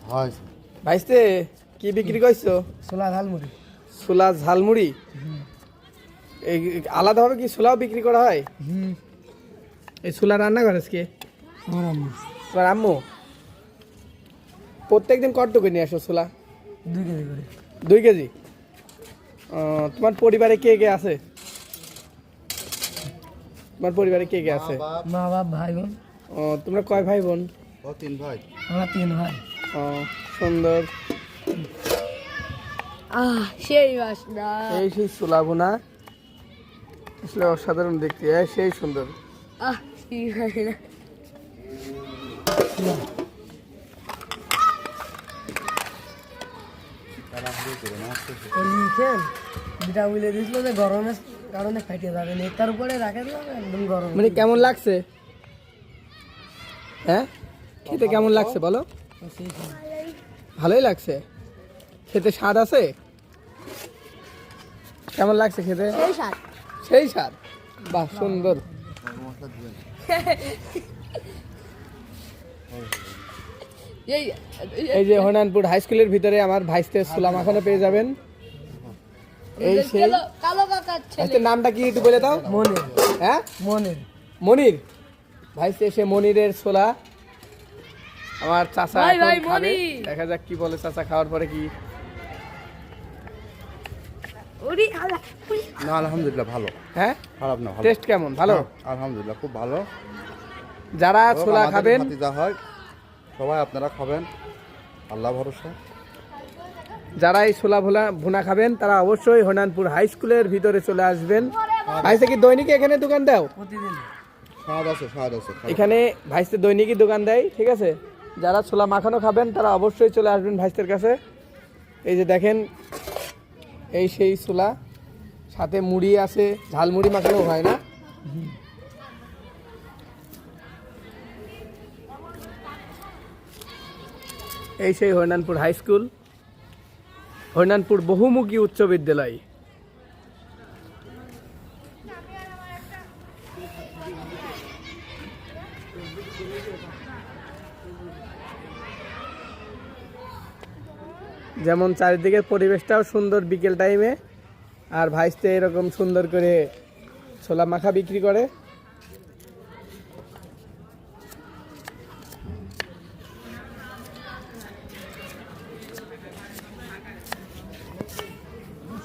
হয় ভাইস্তে কি বিক্রি করছো? ছোলা ঝালমুড়ি। ছোলা ঝালমুড়ি। এই আলাদাভাবে কি ছোলাও বিক্রি করা হয়? এই ছোলা রান্না করেছ কে? আমার আম্মু। তোমার আম্মু? প্রত্যেকদিন কতটুকু নিয়ে আসো ছোলা? 2 কেজি করে। 2 কেজি। তোমার পরিবারে কে কে আছে? তোমার পরিবারে কে কে আছে? মা বাপ ভাই বোন। তোমরা কয় ভাই বোন? 3 ভাই। আমরা 3 ভাই। সুন্দর। সেই বাসনা। এই সেই ছোলা বোনা আসলে অসাধারণ দেখতে, সেই সুন্দর। সেই বাসনা। লিখেন যেটা বলে দিয়েছিল যে গরমের কারণে ফাইটে যাবে না, তার উপরে রাখে দিলাম একদম গরম। মানে কেমন লাগছে? হ্যাঁ, খেতে কেমন লাগছে বলো? ভালোই লাগছে। খেতে স্বাদ আছে? কেমন লাগছে খেতে? সেই স্বাদ। বাহ, সুন্দর। এই যে হরনানপুর হাই স্কুলের ভিতরে আমার ভাইস্তের ছোলা মাখানো পেয়ে যাবেন। এই সেই কালো কাকার ছেলে। ভাইস্তের নামটা কি একটু বলে দাও? মনির। হ্যাঁ, মনির। মনির। ভাইস্তে সে মনিরের ছোলা আমার চাচা ভাই, এখন ভাই, খাবে। মনির। দেখা যাক কি বলে চাচা খাওয়ার পরে কি। ওরে আল্লাহ। না আলহামদুলিল্লাহ ভালো, হ্যাঁ, খারাপ না, ভালো। টেস্ট কেমন? ভালো। আলহামদুলিল্লাহ খুব ভালো। যারা ছোলা আমাদের খাবেন, ভাতিজা হয় সবাই আপনারা খাবেন, আল্লাহ ভরসা। যারা এই ছোলা ভুনা খাবেন তারা অবশ্যই হরনানপুর হাই স্কুলের ভিতরে চলে আসবেন। ভাইস্তে কি দৈনিক এখানে দোকান দাও? প্রতিদিন স্বাদ আছে, স্বাদ আছে। এখানে ভাইস্তে দৈনিকই দোকান দেয়, ঠিক আছে? যারা ছোলা মাখানো খাবেন তারা অবশ্যই চলে আসবেন ভাইস্তের কাছে। এই যে দেখেন, এই সেই ছোলা, সাথে মুড়ি আছে, ঝালমুড়ি মাখানো হয় না? এই সেই হরনানপুর হাই স্কুল, হরনানপুর বহুমুখী উচ্চ বিদ্যালয়। যেমন চারিদিকের পরিবেশটাও সুন্দর বিকেল টাইমে, আর ভাইস্তে এরকম সুন্দর করে ছোলা মাখা বিক্রি করে।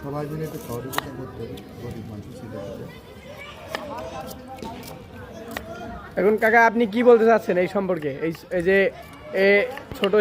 সবাই মিলে একটু সহযোগিতা করতে, গরিব মানুষ ছিল। এখন কাকা আপনি কি বলতে চাচ্ছেন এই সম্পর্কে? এই যে ছোট